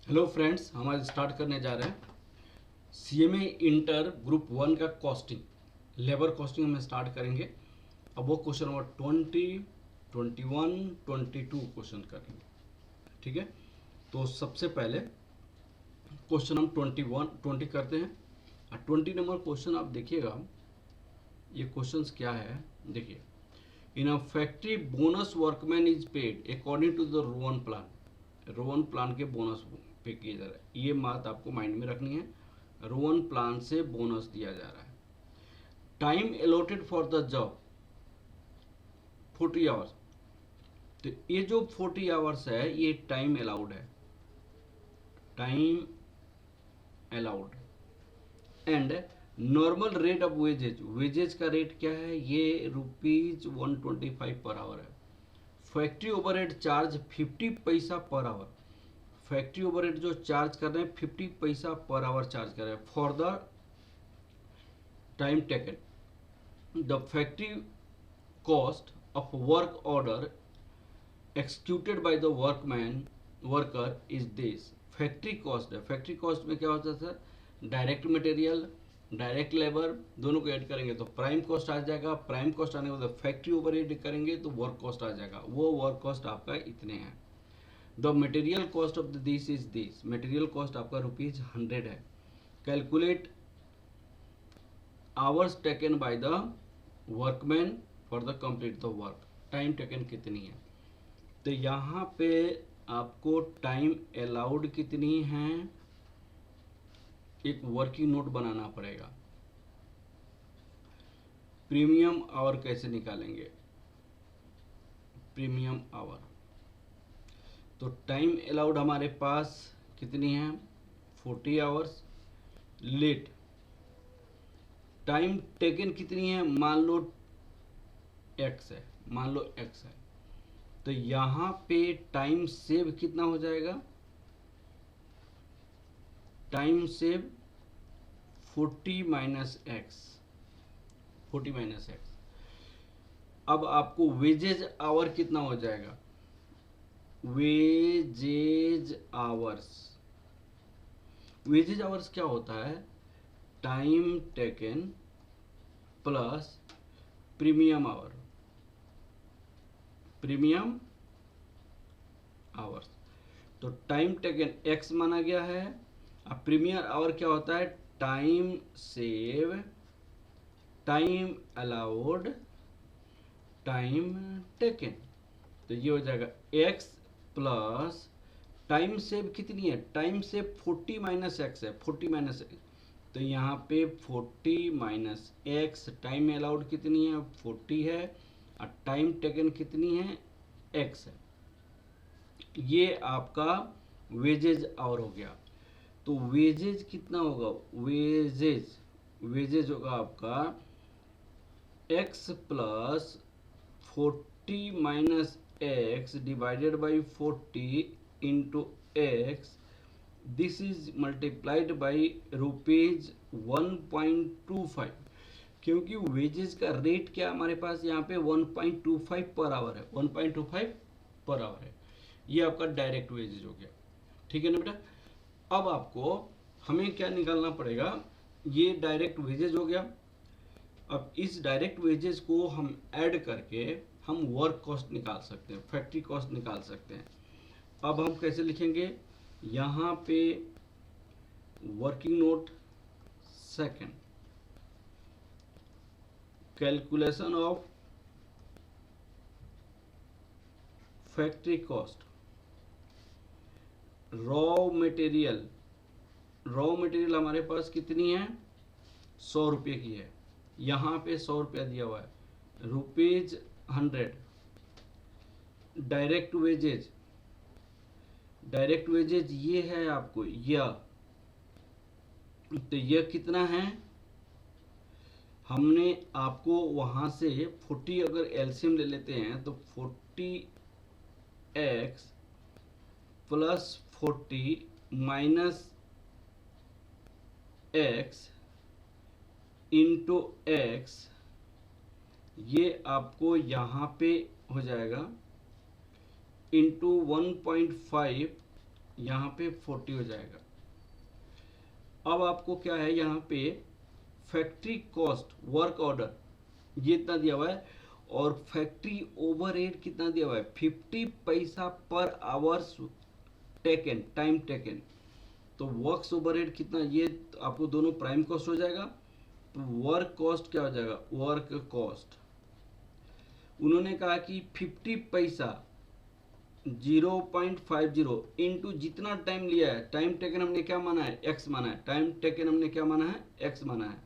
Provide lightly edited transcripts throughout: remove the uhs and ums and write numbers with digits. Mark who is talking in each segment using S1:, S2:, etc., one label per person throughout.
S1: Hello friends, हम आज start करने जा रहे हैं सीएमए इंटर ग्रुप 1 का कॉस्टिंग लेबर कॉस्टिंग हम स्टार्ट करेंगे। अब वो क्वेश्चन नंबर 20, 21, 22 क्वेश्चन करेंगे। ठीक है, तो सबसे पहले क्वेश्चन हम 20 करते हैं। और 20 नंबर क्वेश्चन आप देखिएगा, ये क्वेश्चंस क्या है देखिए। In a factory bonus workman is paid according to the Rowan plan. Rowan plan के बोनस पे किया जा रहा है, ये बात आपको माइंड में रखनी है। रोवन प्लान से बोनस दिया जा रहा है। Time allotted for the job 40 hours. तो ये जो 40 आवर्स है ये टाइम अलाउड है, time allowed. And normal rate of wages, wages का रेट क्या है, ये ₹125 पर आवर है। फैक्ट्री ओवरहेड चार्ज 50 पैसा पर आवर। फैक्ट्री ओवरहेड जो चार्ज कर रहे हैं 50 पैसा पर आवर चार्ज कर रहे हैं for the time taken. The factory cost of work order executed by the worker is this. Factory cost है, फैक्ट्री कॉस्ट में क्या होता है sir, direct material, direct labour दोनों को ऐड करेंगे तो प्राइम कॉस्ट आ जाएगा। प्राइम कॉस्ट आने के बाद फैक्ट्री ओवरहेड करेंगे तो वर्क कॉस्ट आ जाएगा। वो वर्क कॉस्ट आपका इतने हैं। The material cost of this is this, material cost आपका ₹100 है। Calculate hours taken by the workman for the complete the work. Time taken कितनी है, तो यहाँ पे आपको टाइम अलाउड कितनी है, एक वर्किंग नोट बनाना पड़ेगा। प्रीमियम आवर कैसे निकालेंगे, प्रीमियम आवर। तो टाइम अलाउड हमारे पास कितनी है, 40 आवर्स। लेट टाइम टेकन कितनी है, मान लो x है, मान लो x है। तो यहाँ पे टाइम सेव कितना हो जाएगा, time save 40 minus x, 40 minus x. अब आपको वेजेज आवर कितना हो जाएगा, वेजेज आवर्स। वेजेज आवर्स क्या होता है, time taken plus premium hour, premium hours. तो टाइम टेकन एक्स माना गया है। अब प्रीमियम आवर क्या होता है, time save, time allowed, time taken. तो ये हो जाएगा एक्स प्लस टाइम सेव कितनी है, टाइम सेव 40 माइनस एक्स है, 40 माइनस एक्स। तो यहाँ पे 40 माइनस एक्स, टाइम अलाउड कितनी है 40 है, और टाइम टेकन कितनी है एक्स है। ये आपका वेजेज आवर हो गया। तो वेजेज कितना होगा, वेजेज, वेजेज होगा आपका x plus 40 minus x divided by 40 into x, this is multiplied by ₹1.25। क्योंकि वेजेस का रेट क्या हमारे पास यहाँ पे 1.25 पर आवर है, 1.25 पर आवर है। ये आपका डायरेक्ट वेजेज हो गया। ठीक है ना बेटा। अब आपको हमें क्या निकालना पड़ेगा, ये डायरेक्ट वेजेज हो गया। अब इस डायरेक्ट वेजेस को हम ऐड करके हम वर्क कॉस्ट निकाल सकते हैं, फैक्ट्री कॉस्ट निकाल सकते हैं। अब हम कैसे लिखेंगे, यहाँ पे working note second, calculation of factory cost, raw material, raw material हमारे पास कितनी है, ₹100 की है। यहाँ पे ₹100 दिया हुआ है, ₹100। डायरेक्ट वेजेज, डायरेक्ट वेजेज ये है आपको यह, तो यह कितना है, हमने आपको वहां से 40 अगर एलसीएम ले लेते हैं तो 40x plus 40 minus x into x, ये आपको यहाँ पे हो जाएगा इंटू 1.5 यहाँ पे 40 हो जाएगा। अब आपको क्या है यहाँ पे फैक्ट्री कॉस्ट वर्क ऑर्डर ये इतना दिया हुआ है और फैक्ट्री ओवरहेड कितना दिया हुआ है 50 पैसा पर आवर्स टेकन टाइम टेकन। तो वर्क्स ओवरहेड कितना ये आपको दोनों प्राइम कॉस्ट हो जाएगा। तो वर्क कॉस्ट क्या हो जाएगा वर्क कॉस्ट उन्होंने कहा कि 50 पैसा 0.50 इंटू जितना टाइम लिया है टाइम टेकन हमने क्या माना है एक्स माना है टाइम टेकन हमने क्या माना है एक्स माना है।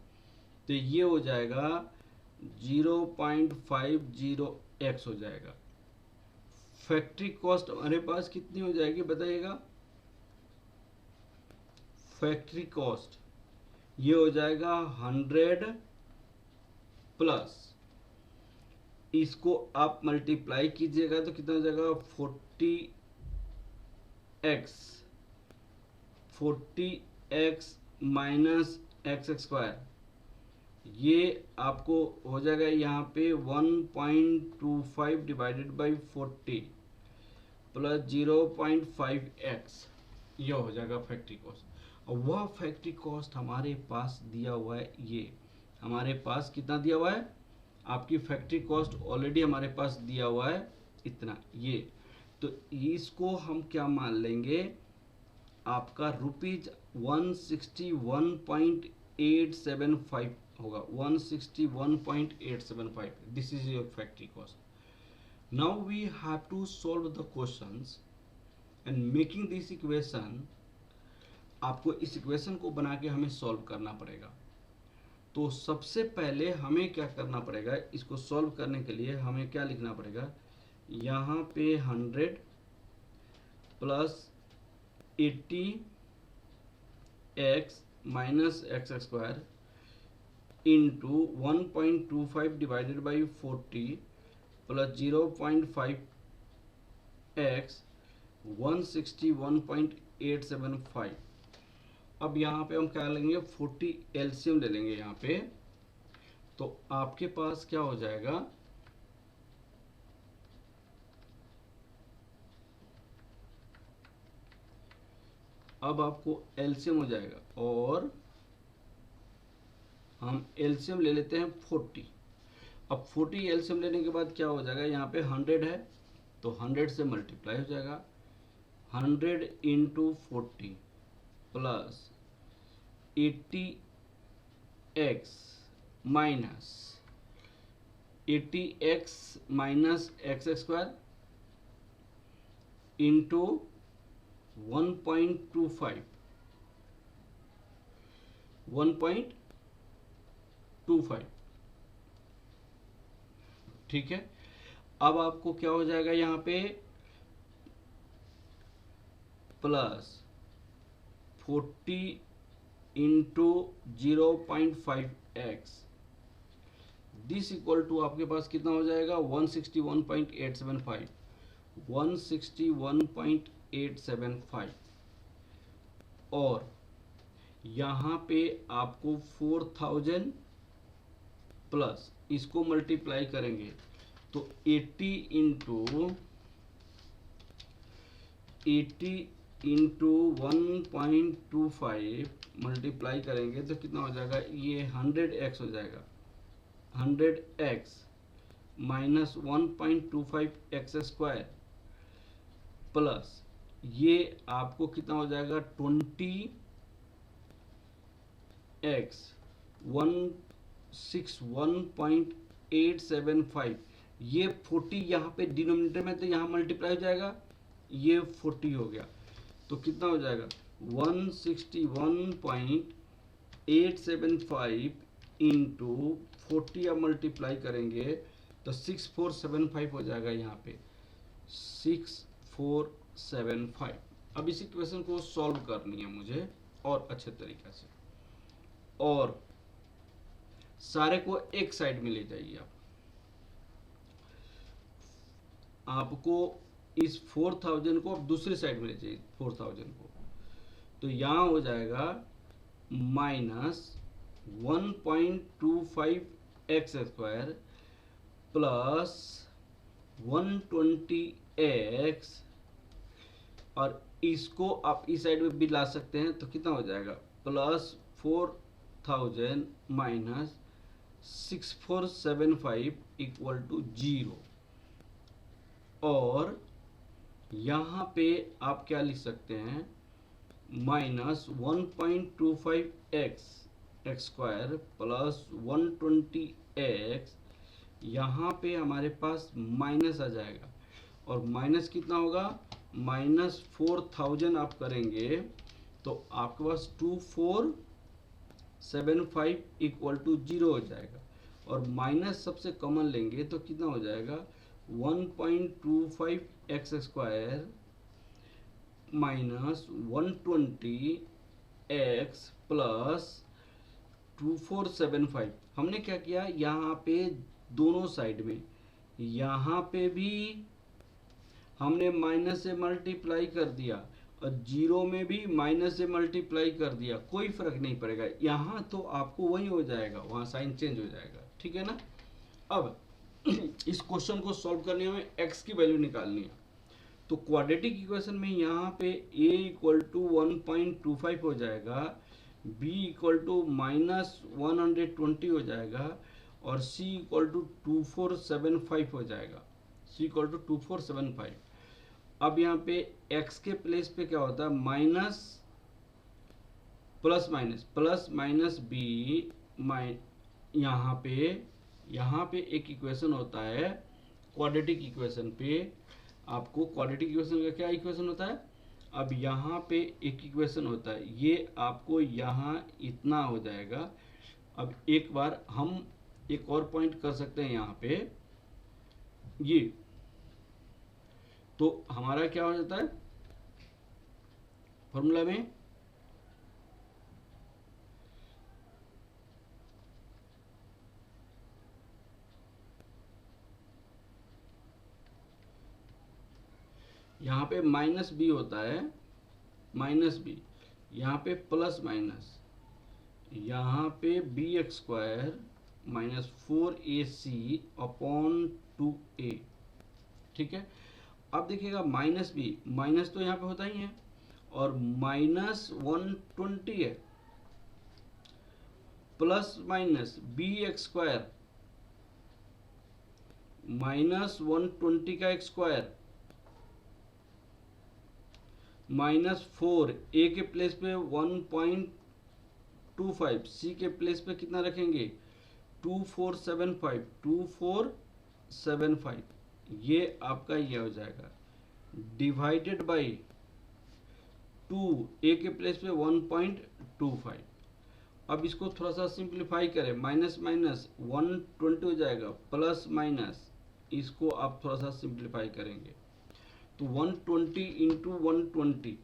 S1: तो ये हो जाएगा 0.50 एक्स हो जाएगा। फैक्ट्री कॉस्ट हमारे पास कितनी हो जाएगी बताइएगा। फैक्ट्री कॉस्ट ये हो जाएगा 100 प्लस इसको आप मल्टीप्लाई कीजिएगा तो कितना हो जाएगा 40x माइनस एक्स स्क्वायर। ये आपको हो जाएगा यहाँ पे 1.25 डिवाइडेड बाई 40 प्लस 0.5x ये हो जाएगा फैक्ट्री कॉस्ट। और वह फैक्ट्री कॉस्ट हमारे पास दिया हुआ है ये हमारे पास कितना दिया हुआ है आपकी फैक्ट्री कॉस्ट ऑलरेडी हमारे पास दिया हुआ है इतना ये। तो इसको हम क्या मान लेंगे आपका ₹161.875 होगा 161.875 this is your factory cost. Now we have to solve the questions and making this equation. आपको इस इक्वेशन को बना के हमें सॉल्व करना पड़ेगा। तो सबसे पहले हमें क्या करना पड़ेगा इसको सॉल्व करने के लिए हमें क्या लिखना पड़ेगा यहाँ पे 100 plus 80x minus x square into 1.25 divided by 40 plus 0.5x 161.875। अब यहाँ पे हम क्या लेंगे 40 एलसीएम ले लेंगे यहाँ पे। तो आपके पास क्या हो जाएगा अब आपको एलसीएम हो जाएगा और हम एलसीएम ले लेते हैं 40। अब 40 एलसीएम लेने के बाद क्या हो जाएगा यहाँ पे 100 है तो 100 से मल्टीप्लाई हो जाएगा 100 into 40 plus 80x minus 80x minus x square into 1.25 ठीक है। अब आपको क्या हो जाएगा यहाँ पे plus 40 into 0.5x this equal to आपके पास कितना हो जाएगा 161.875 161.875 और यहाँ पे आपको 4000 प्लस इसको मल्टीप्लाई करेंगे तो 80 इंटू 1.25 मल्टीप्लाई करेंगे तो कितना हो जाएगा ये 100x हो जाएगा 100x minus 1.25 x square plus ये आपको कितना हो जाएगा 20x 161.875 ये 40 यहाँ पे डिनोमिनेटर में तो यहाँ मल्टीप्लाई हो जाएगा ये 40 हो गया तो कितना हो जाएगा 161.875 इंटू 40 अब मल्टीप्लाई करेंगे तो 6475 हो जाएगा यहाँ पे 6475। अब इस इक्वेशन को सॉल्व करनी है मुझे और अच्छे तरीके से और सारे को एक साइड में ले जाइए आपको इस 4000 को अब दूसरी साइड में ले जाइए 4000 को तो यहाँ हो जाएगा minus 1.25 x square plus 120x और इसको आप इस साइड में भी ला सकते हैं, तो कितना हो जाएगा +4000 माइनस 6475 इक्वल टू 0। और यहाँ पे आप क्या लिख सकते हैं, -1.25x प्लस 120x, यहाँ पे हमारे पास माइनस आ जाएगा। और माइनस कितना होगा, -4000 आप करेंगे तो आपके पास 2475 इक्वल टू 0 हो जाएगा। और माइनस सबसे कॉमन लेंगे तो कितना हो जाएगा, 1.25x² माइनस 120x प्लस 2475। हमने क्या किया, यहाँ पे दोनों साइड में, यहाँ पे भी हमने माइनस से मल्टीप्लाई कर दिया और 0 में भी माइनस से मल्टीप्लाई कर दिया, कोई फर्क नहीं पड़ेगा। यहाँ तो आपको वही हो जाएगा, वहाँ साइन चेंज हो जाएगा, ठीक है ना। अब इस क्वेश्चन को सॉल्व करने में x की वैल्यू निकालनी है, तो क्वाड्रेटिक इक्वेशन में यहाँ पे a इक्वल टू 1.25 हो जाएगा, b इक्वल टू -120 हो जाएगा और c इक्वल टू 2475 हो जाएगा, c इक्वल टू 2475। अब यहाँ पे x के प्लेस पे क्या होता है, माइनस प्लस माइनस b, यहाँ पे एक इक्वेशन होता है क्वाड्रेटिक इक्वेशन पे। आपको क्वाड्रेटिक इक्वेशन का क्या इक्वेशन होता है, अब यहाँ पे एक इक्वेशन होता है, ये आपको यहाँ इतना हो जाएगा। अब एक बार हम एक और पॉइंट कर सकते हैं यहाँ पे, ये तो हमारा क्या हो जाता है फॉर्मूला में, यहाँ पे माइनस बी होता है, माइनस बी, यहाँ पे प्लस माइनस, यहाँ पे bx² minus 4ac upon 2a, ठीक है। अब देखिएगा माइनस बी, माइनस तो यहाँ पे होता ही है और -120 है, प्लस माइनस bx² -120 का x² -4, a के प्लेस पे 1.25, c के प्लेस पे कितना रखेंगे 2475, ये आपका ये हो जाएगा, डिवाइडेड बाई 2, a के प्लेस पे 1.25। अब इसको थोड़ा सा सिंप्लीफाई करें, माइनस माइनस 120 हो जाएगा, प्लस माइनस इसको आप थोड़ा सा सिंप्लीफाई करेंगे तो 120 इंटू 120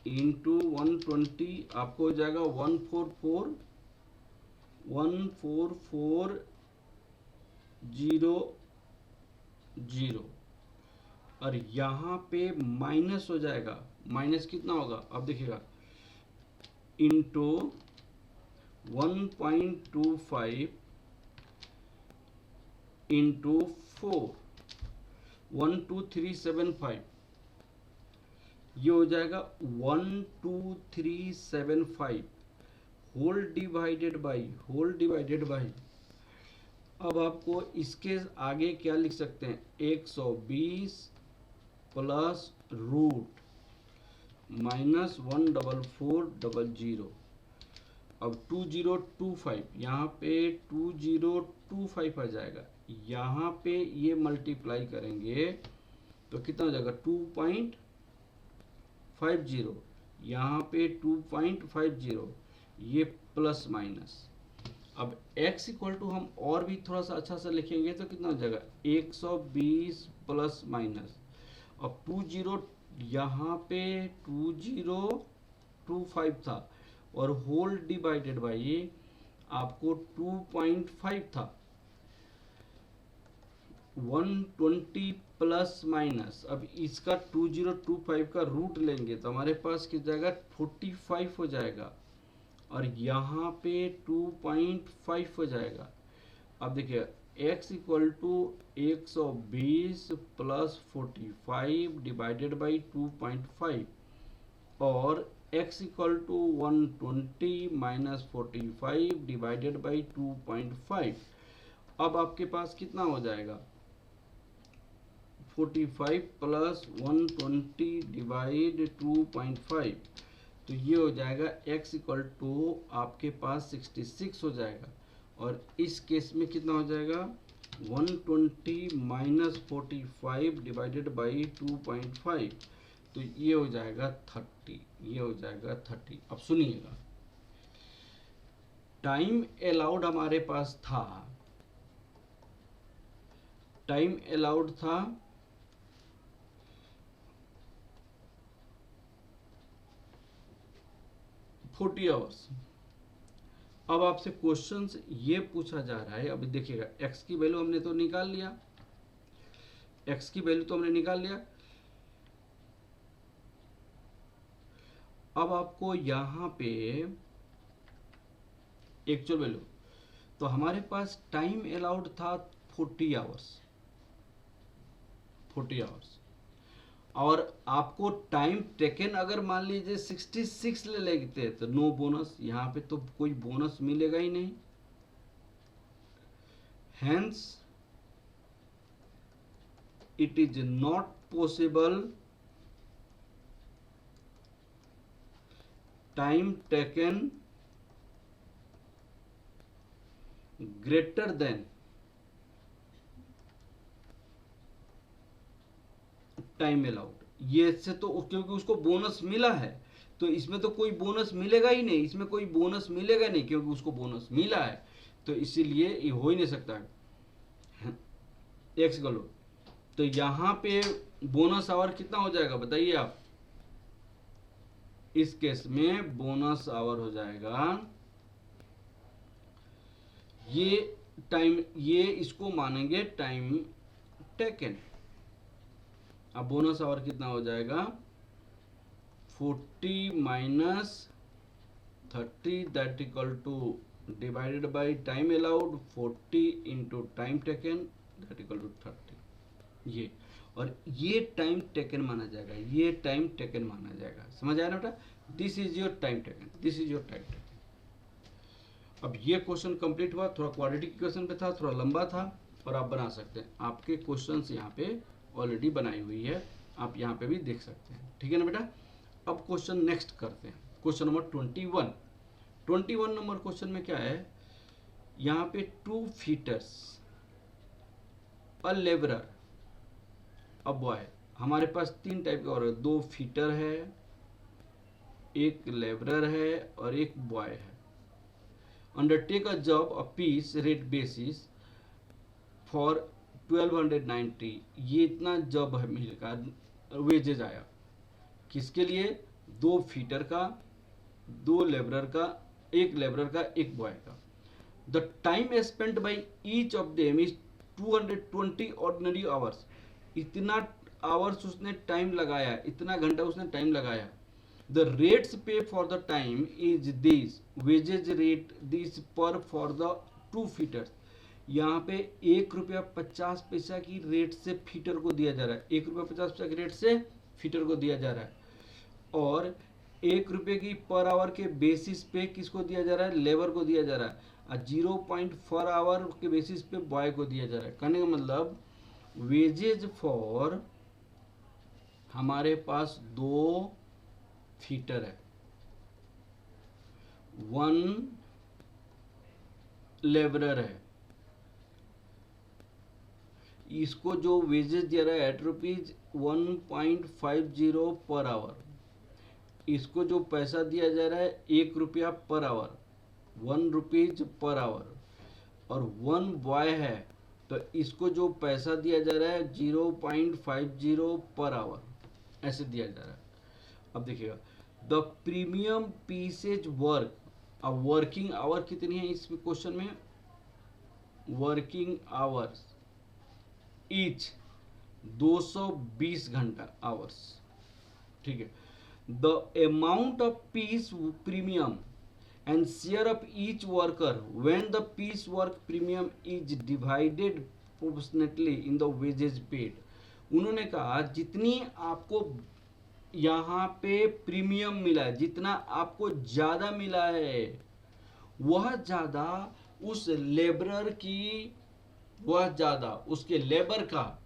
S1: इंटू 120 आपको हो जाएगा 144,000 और यहाँ पे माइनस हो जाएगा, माइनस कितना होगा, अब देखिएगा इंटू 1.25 इंटू 4, 12375, ये हो जाएगा 12375 होल डिवाइडेड बाई। अब आपको इसके आगे क्या लिख सकते हैं, 120 प्लस रूट माइनस 14400। अब 2025, यहाँ पे 2025 आ जाएगा, यहाँ पे ये मल्टीप्लाई करेंगे तो कितना हो जाएगा 2.50, यहाँ पे 2.50, ये प्लस माइनस। अब x इक्वल टू हम और भी थोड़ा सा अच्छा सा लिखेंगे तो कितना हो जाएगा 120 प्लस माइनस, अब 20, यहाँ पे 2025 था और होल डिवाइडेड बाई आपको 2.5 था, 120 प्लस माइनस, अब इसका 2025 का रूट लेंगे तो हमारे पास कितना जाएगा 45 हो जाएगा और यहाँ पे 2.5 हो जाएगा। अब देखिए x equal to 120 plus 45 divided by 2.5 और x equal to 120 minus 45 divided by 2.5। अब आपके पास कितना हो जाएगा, 45 प्लस 120 डिवाइड 2.5, तो ये हो जाएगा x इक्वल टू आपके पास 66 हो जाएगा। और इस केस में कितना हो जाएगा, 120 माइनस 45 डिवाइडेड बाई 2.5, तो ये हो जाएगा 30, ये हो जाएगा 30। अब सुनिएगा, टाइम अलाउड हमारे पास था, टाइम अलाउड था 40 आवर्स। अब आपसे क्वेश्चंस ये पूछा जा रहा है, अभी देखिएगा x की वैल्यू हमने तो निकाल लिया, x की वैल्यू तो हमने निकाल लिया। अब आपको यहां पे एक्चुअल वैल्यू, तो हमारे पास टाइम अलाउड था 40 आवर्स, 40 आवर्स, और आपको टाइम टेकन अगर मान लीजिए 66 ले लेते तो नो बोनस, यहाँ पे तो कोई बोनस मिलेगा ही नहीं। Hence it is not possible time taken greater than time allowed. ये से तो क्योंकि उसको बोनस मिला है, तो इसमें तो कोई बोनस मिलेगा ही नहीं, इसमें कोई बोनस मिलेगा नहीं क्योंकि उसको बोनस मिला है, तो इसीलिए ये हो ही नहीं सकता एक्स गलो। तो यहां पे बोनस आवर कितना हो जाएगा बताइए आप, इस केस में बोनस आवर हो जाएगा, ये टाइम, ये इसको मानेंगे टाइम टेकन। अब बोनस आवर कितना हो जाएगा, 40 minus 30 that equal to divided by time allowed 40 into time taken that equal to 30। ये और ये टाइम टेकन माना जाएगा, ये टाइम टेकन माना जाएगा। समझ आया ना बेटा, this is your time taken, this is your time taken. अब ये क्वेश्चन कंप्लीट हुआ, थोड़ा क्वाड्रेटिक क्वेश्चन पे था, थोड़ा लंबा था, और आप बना सकते हैं। आपके क्वेश्चंस यहाँ पे ऑलरेडी बनाई हुई है, आप यहाँ पे भी देख सकते हैं, ठीक है ना बेटा। अब क्वेश्चन नेक्स्ट करते हैं, क्वेश्चन नंबर 21। 21 नंबर क्वेश्चन में क्या है, यहाँ पे 2 फीटर्स अ लेबरर अ बॉय, हमारे पास 3 टाइप के और 2 फीटर है, एक लेबरर है और एक बॉय है। Undertake a job a piece rate basis for 1290, ये इतना जॉब है मिलेगा, वेजेज आया किसके लिए, 2 फीटर का, 2 लेबरर का, एक लेबरर का, एक बॉय का। The time spent by each of them is 220 ordinary hours, इतना आवर्स उसने टाइम लगाया, इतना घंटा उसने टाइम लगाया। The rates pay for the time is this, wages rate this per for the 2 fitters, यहाँ पे 1 रुपया 50 पैसा की रेट से फीटर को दिया जा रहा है, 1 रुपया 50 पैसा की रेट से फीटर को दिया जा रहा है, और 1 रुपये की पर आवर के बेसिस पे किसको दिया जा रहा है, लेबर को दिया जा रहा है, और 0.4 आवर के बेसिस पे बॉय को दिया जा रहा है। कहने का मतलब वेजेज फॉर, हमारे पास 2 फीटर है, 1 लेबरर है, इसको जो वेजेस दिया रहा है ₹1.50 पर आवर, इसको जो पैसा दिया जा रहा है 1 रुपया per hour, 1 rupees per hour, और 1 बॉय है तो इसको जो पैसा दिया जा रहा है 0.50 पर आवर, ऐसे दिया जा रहा है। अब देखिएगा, द प्रीमियम पीसेज वर्क, अब वर्किंग आवर कितनी है इस क्वेश्चन में, वर्किंग आवर्स ईच 220 घंटा आवर्स, ठीक है। The amount of peace premium, and share of each worker when the piece work premium is divided proportionately in the wages paid। उन्होंने कहा जितनी आपको यहाँ पे प्रीमियम मिला है, जितना आपको ज्यादा मिला है वह ज्यादा उस लेबरर की, वह ज्यादा उसके लेबर का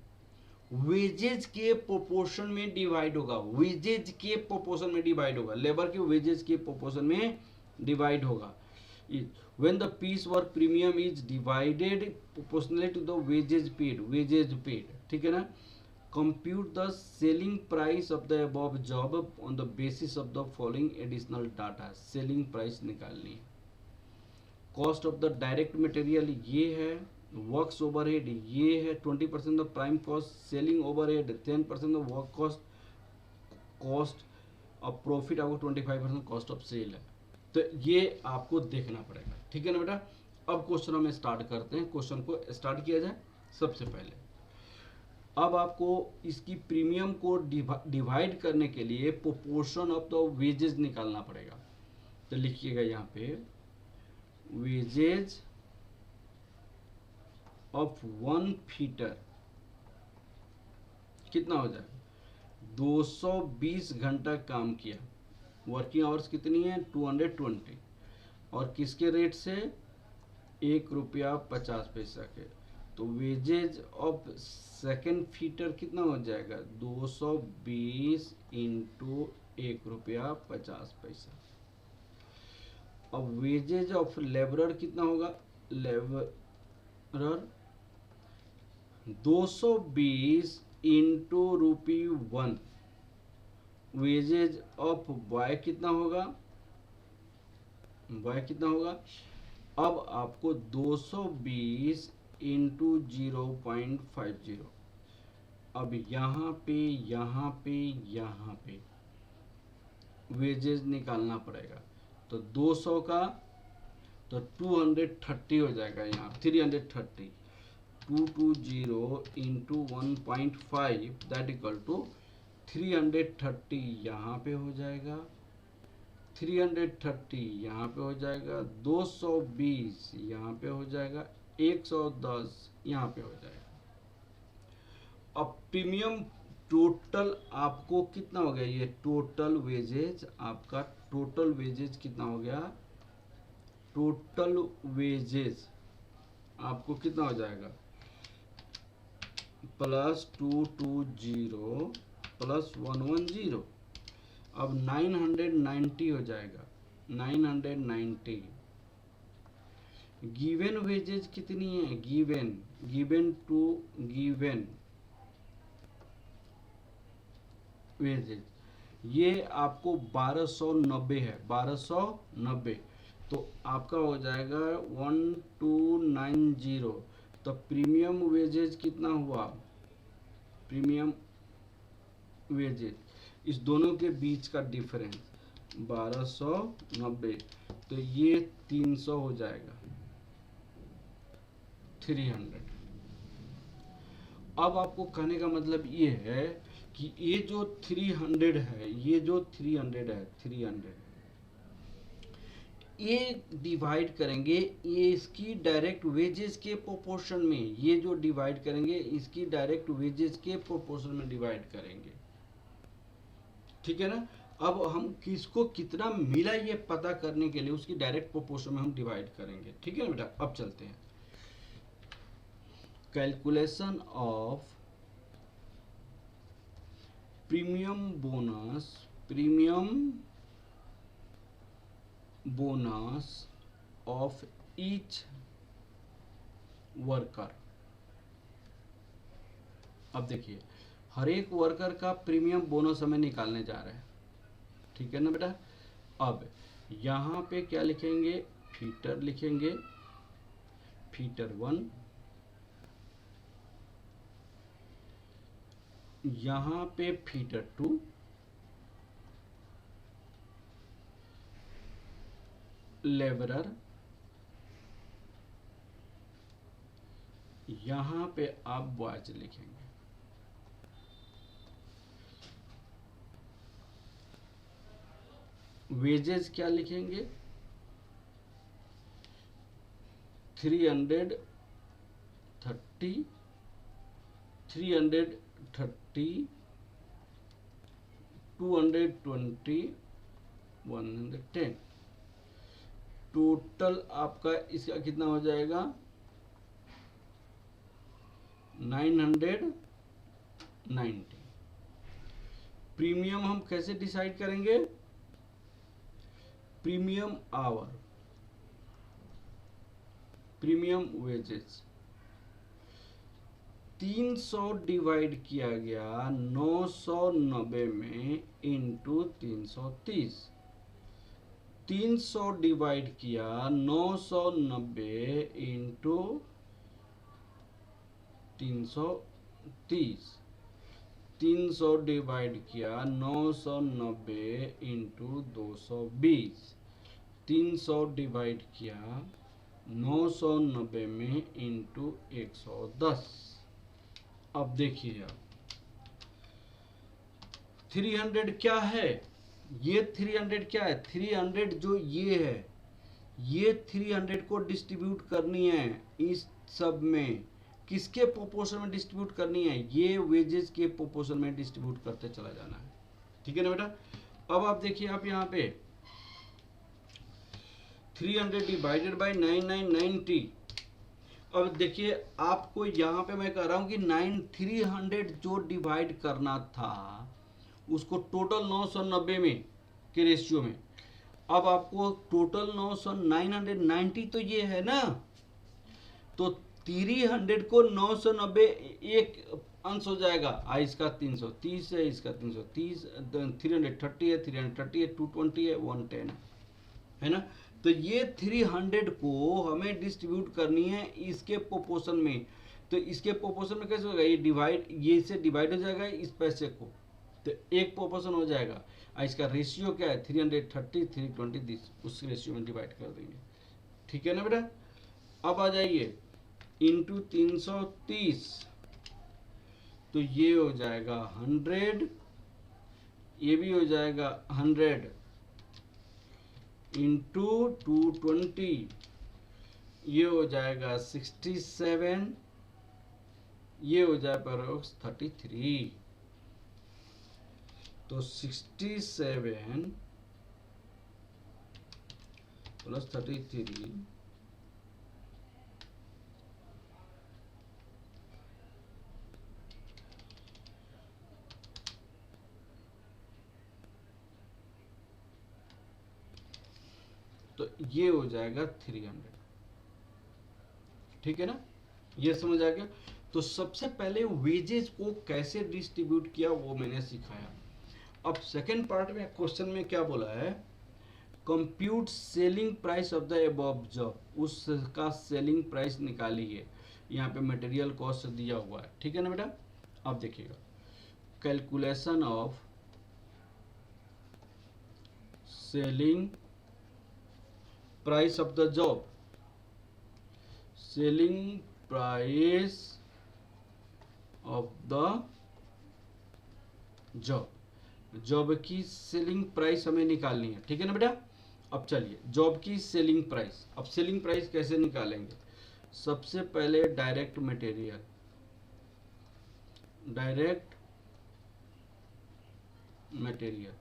S1: वेजेज के प्रोपोर्शन में डिवाइड होगा, वेजेज के प्रोपोर्शन में डिवाइड होगा, लेबर के वेजेज के प्रोपोर्शन में डिवाइड होगा। when the piece work premium is divided proportionally to the wages paid, ठीक है ना। compute the selling price of the above job on the basis of the following additional data। selling price निकालनी है। Cost of the direct material ये है, works overhead ये है, 20% of prime cost, selling overhead 10% of work cost, cost of profit आपको 25% cost of cell है। तो ये आपको देखना पड़ेगा, ठीक है ना बेटा। अब क्वेश्चन हम स्टार्ट करते हैं, क्वेश्चन को स्टार्ट किया जाए। सबसे पहले अब आपको इसकी प्रीमियम को डिवाइड करने के लिए प्रोपोर्शन ऑफ द वेजेस निकालना पड़ेगा। तो लिखिएगा यहाँ पे वेजेज ऑफ वन फीटर कितना हो जाएगा, 220 घंटा काम किया, वर्किंग आवर्स कितनी है 220, और किसके रेट से, 1 रुपया 50 पैसा के। तो वेजेज ऑफ सेकेंड फीटर कितना हो जाएगा, 220 इंटू 1 रुपया 50 पैसा। अब वेजेज ऑफ लेबरर कितना होगा, labourer 220 into ₹1। Wages of boy कितना होगा, बॉय कितना होगा। अब आपको 220 इंटू 0.50, अब यहाँ पे यहाँ पे यहाँ पे वेजेज निकालना पड़ेगा। तो 200 का तो 230 हो जाएगा, यहाँ 330, 220 इंटू 1.5 दैट इक्वल टू 330 यहाँ पे हो जाएगा, 330 यहाँ पे हो जाएगा, 220 यहाँ पे हो जाएगा, 110 यहाँ पे हो जाएगा। अब प्रीमियम टोटल आपको कितना हो गया, ये टोटल वेजेज आपका, टोटल वेजेज कितना हो गया, टोटल वेजेज आपको कितना हो जाएगा, +220 प्लस 110, अब 990 हो जाएगा, 990। गिवन वेजेज कितनी है, गिवन टू गिवन वेजेज ये आपको 1290 है, 1290। तो आपका हो जाएगा 1290। तो प्रीमियम वेजेज कितना हुआ, प्रीमियम वेजेज इस दोनों के बीच का डिफरेंस 1290, तो ये 300 हो जाएगा, 300। अब आपको कहने का मतलब ये है कि ये जो 300 है, ये जो 300 है, 300 ये डिवाइड करेंगे, ये इसकी डायरेक्ट वेजेस के प्रोपोर्शन में, ये जो डिवाइड करेंगे इसकी डायरेक्ट वेजेस के प्रोपोर्शन में डिवाइड करेंगे, ठीक है ना। अब हम किसको कितना मिला ये पता करने के लिए उसकी डायरेक्ट प्रोपोर्शन में हम डिवाइड करेंगे, ठीक है ना बेटा। अब चलते हैं, calculation of premium bonus of each worker. अब देखिए हर एक वर्कर का प्रीमियम बोनस हमें निकालने जा रहे हैं, ठीक है ना बेटा। अब यहाँ पे क्या लिखेंगे, फीटर लिखेंगे, फीटर 1, यहाँ पे फीटर 2, लेबरर, यहाँ पे आप बॉयज लिखेंगे। वेजेस क्या लिखेंगे, 330, 330, 220, 110। टोटल आपका इसका कितना हो जाएगा? 990। प्रीमियम हम कैसे डिसाइड करेंगे? Premium hour, premium wages 300 divide किया गया 990 में इंटू 330। 300 डिवाइड किया 990 इंटू 330। 300 डिवाइड किया 990 इंटू 220। 300 डिवाइड किया 990 में इंटू 110। अब देखिए 300 क्या है? ये 300 क्या है? 300 जो ये है, ये 300 को डिस्ट्रीब्यूट करनी है इस सब में। किसके प्रोपोर्शन में डिस्ट्रीब्यूट करनी है? ये वेजेस के प्रोपोर्शन में डिस्ट्रीब्यूट करते चला जाना है। ठीक है ना बेटा? अब आप देखिए, आप यहाँ पे 300 डिवाइडेड बाई 9990। अब देखिए आपको यहाँ पे मैं कह रहा हूँ कि 300 जो डिवाइड करना था उसको टोटल 990 में के रेशियो में। अब आपको टोटल 990 तो ये है ना, तो 300 को 990 एक अंश हो जाएगा। इसका 330 है, इसका 330, 330 है, 330 है, 220 है, 110 है ना। तो ये 300 को हमें डिस्ट्रीब्यूट करनी है इसके प्रोपोर्शन में। तो इसके प्रोपोर्शन में कैसे होगा? ये डिवाइड, ये से डिवाइड हो जाएगा इस पैसे को, तो एक प्रोपोर्शन हो जाएगा। इसका रेशियो क्या है? 330, 320, उस रेशियो में डिवाइड कर देंगे। ठीक है ना बेटा? अब आ जाइए इंटू 330, तो ये हो जाएगा 100, ये भी हो जाएगा 100 इंटू 220, ये हो जाएगा 67, ये हो जाएगा 33। तो 67 प्लस 33 तो ये हो जाएगा 300। ठीक है ना? ये समझ आ गया? तो सबसे पहले वेजेस को कैसे डिस्ट्रीब्यूट किया वो मैंने सिखाया। अब सेकेंड पार्ट में क्वेश्चन में क्या बोला है? Compute selling price of the above job, उसका सेलिंग प्राइस निकालिए। यहाँ पे मटेरियल कॉस्ट दिया हुआ है। ठीक है ना बेटा? अब देखिएगा, calculation of selling price of the job, selling price of the job, job की सेलिंग प्राइस हमें निकालनी है। ठीक है ना बेटा? अब चलिए जॉब की सेलिंग प्राइस, अब सेलिंग प्राइस कैसे निकालेंगे? सबसे पहले डायरेक्ट मटेरियल, डायरेक्ट मटेरियल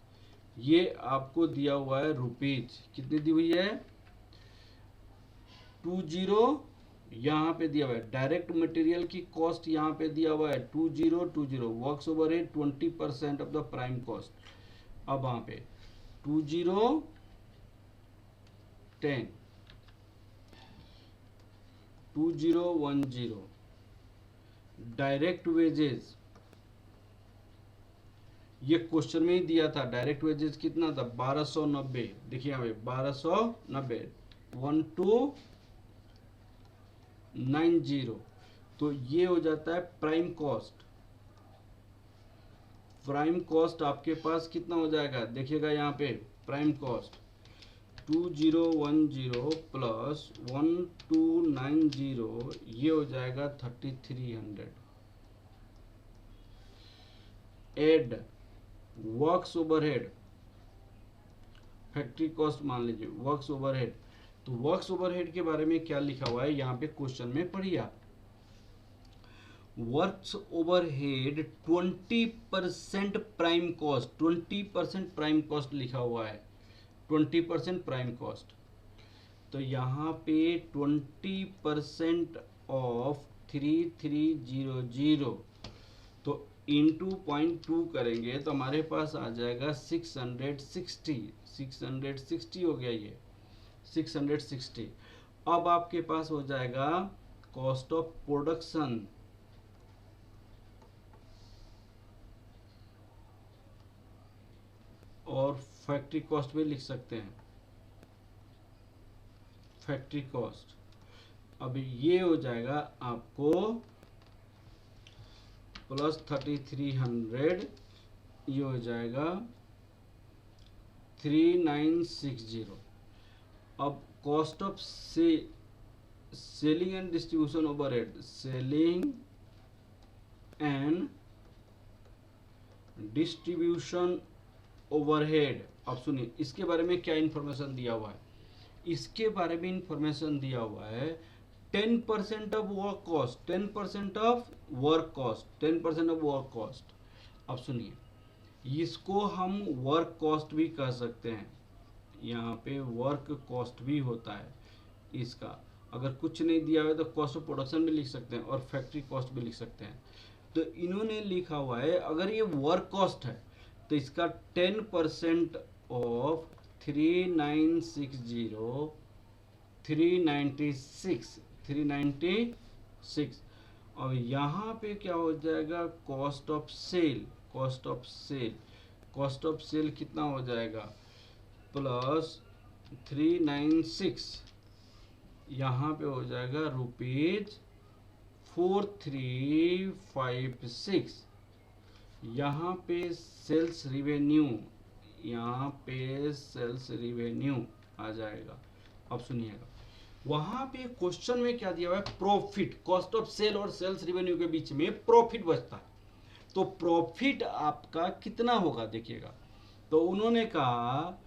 S1: ये आपको दिया हुआ है रुपीज, कितनी दी हुई है? 20, यहाँ पे दिया हुआ है। डायरेक्ट मटेरियल की कॉस्ट यहाँ पे दिया हुआ है 2020, works overhead 20% of the prime cost. अब वहाँ पे 2010, डायरेक्ट वेजेस, ये क्वेश्चन में ही दिया था। डायरेक्ट वेजेस कितना था? 1290। देखिए यहाँ पे 1290, 1290, तो ये हो जाता है प्राइम कॉस्ट। प्राइम कॉस्ट आपके पास कितना हो जाएगा? देखिएगा यहाँ पे प्राइम कॉस्ट 2010 प्लस 1290, ये हो जाएगा 3300। Add works overhead, factory cost मान लीजिए, वर्क्स ओवरहेड तो वर्क्स ओवरहेड के बारे में क्या लिखा हुआ है यहाँ पे क्वेश्चन में पढ़िए आप। Works overhead 20% prime cost, 20% prime cost लिखा हुआ है, 20% प्राइम कॉस्ट। तो यहाँ पे 20% ऑफ 3300, तो इंटू 0.2 करेंगे तो हमारे पास आ जाएगा 660 हो गया ये 660। अब आपके पास हो जाएगा कॉस्ट ऑफ प्रोडक्शन, और फैक्ट्री कॉस्ट भी लिख सकते हैं, फैक्ट्री कॉस्ट। अब ये हो जाएगा आपको प्लस 3300, ये हो जाएगा 3960। अब cost of selling and distribution overhead, selling and distribution overhead. अब सुनिए इसके बारे में क्या इंफॉर्मेशन दिया हुआ है। इसके बारे में इंफॉर्मेशन दिया हुआ है 10% of work cost, 10% of work cost, 10% of work cost. अब सुनिए इसको हम वर्क कॉस्ट भी कह सकते हैं, यहाँ पे वर्क कॉस्ट भी होता है इसका। अगर कुछ नहीं दिया हुआ है तो कॉस्ट ऑफ प्रोडक्शन भी लिख सकते हैं और फैक्ट्री कॉस्ट भी लिख सकते हैं। तो इन्होंने लिखा हुआ है अगर ये वर्क कॉस्ट है तो इसका 10% ऑफ 3960, 396। और यहाँ पे क्या हो जाएगा cost of sale, cost of sale, cost of sale कितना हो जाएगा प्लस 396, यहाँ पे हो जाएगा रुपीज 4356। यहाँ पे सेल्स रिवेन्यू, यहाँ पे सेल्स रिवेन्यू आ जाएगा। अब सुनिएगा वहां पे क्वेश्चन में क्या दिया हुआ है प्रॉफिट, कॉस्ट ऑफ सेल और सेल्स रिवेन्यू के बीच में प्रॉफिट बचता है। तो प्रॉफिट आपका कितना होगा देखिएगा। तो उन्होंने कहा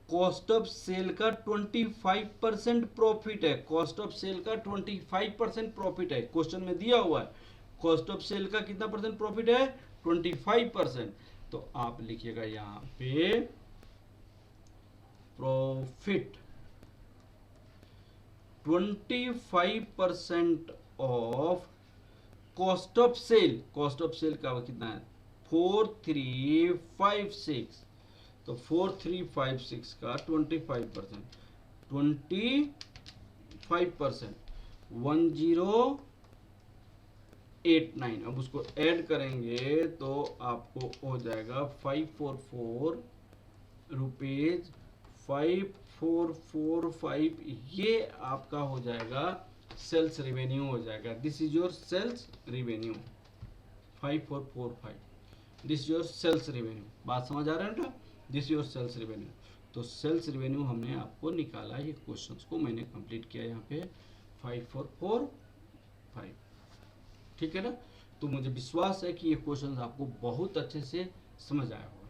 S1: कॉस्ट ऑफ सेल का 25% प्रॉफिट है, कॉस्ट ऑफ सेल का 25% प्रॉफिट है, क्वेश्चन में दिया हुआ है कॉस्ट ऑफ सेल का कितना परसेंट प्रॉफिट है 25%। तो आप लिखिएगा यहाँ पे profit 25% of cost of sale, cost of sale का कितना है 4356। तो 4356 का 25%, 25% 1089। अब उसको ऐड करेंगे तो आपको हो जाएगा 544 रुपीज 5445। ये आपका हो जाएगा सेल्स रिवेन्यू हो जाएगा। This is your sales revenue 5445, this is your sales revenue. बात समझ आ रहा है ना, दिस योर सेल्स रिवेन्यू। तो सेल्स रिवेन्यू हमने आपको निकाला, ये क्वेश्चंस को मैंने कंप्लीट किया यहाँ पे 5445, ठीक है ना। तो मुझे विश्वास है कि ये क्वेश्चंस आपको बहुत अच्छे से समझ आया होगा,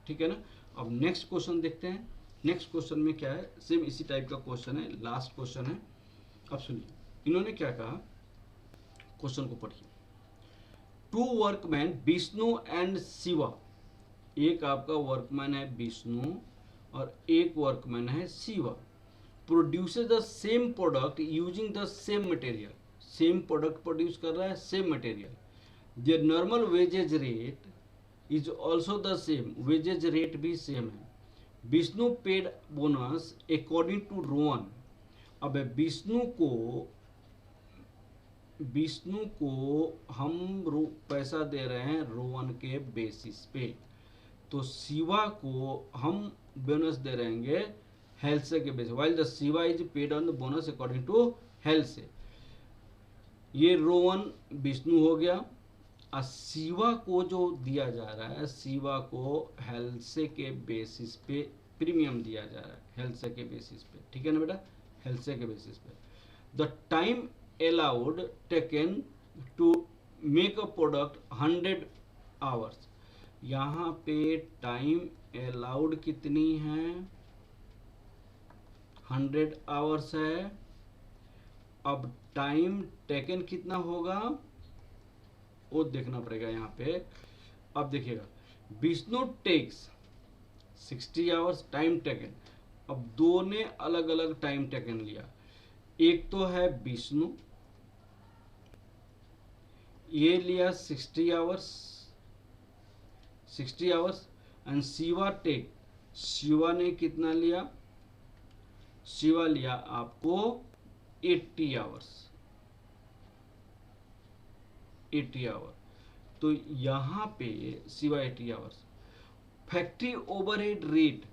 S1: ठीक है ना। अब नेक्स्ट क्वेश्चन देखते हैं। नेक्स्ट क्वेश्चन में क्या है, सेम इसी टाइप का क्वेश्चन है, लास्ट क्वेश्चन है। अब सुनिए इन्होंने क्या कहा, क्वेश्चन को पढ़िए। Two workman Vishnu and Shiva, एक आपका वर्कमैन है विष्णु और एक वर्कमैन है Shiva, produces the same product using the same material, same product produce कर रहा है same material. There normal wages rate is also the same, wages rate भी सेम है। Vishnu paid bonus according to Rowan. अब विष्णु को हम पैसा दे रहे हैं रोवन के बेसिस पे, तो शिवा को हम बोनस दे रहेंगे हेल्थ के basis, while the Shiva is paid on the bonus according to health. ये रोवन विष्णु हो गया, और शिवा को जो दिया जा रहा है शिवा को हेल्थ के बेसिस पे प्रीमियम दिया जा रहा है, हेल्थ के बेसिस पे, ठीक है ना बेटा, हेल्थ के बेसिस पे। The time allowed taken to make a product 100 hours. यहाँ पे टाइम अलाउड कितनी है 100 आवर्स है। अब टाइम टेकन कितना होगा वो देखना पड़ेगा यहाँ पे। अब देखिएगा, Vishnu takes 60 hours time taken. अब दो ने अलग अलग टाइम टेकन लिया। एक तो है विष्णु, ये लिया 60 hours, 60 hours. And Shiva take, Shiva ने कितना लिया, शिवा लिया आपको 80 आवर्स, 80 आवर। तो यहाँ पे Shiva 80 hours. Factory overhead rate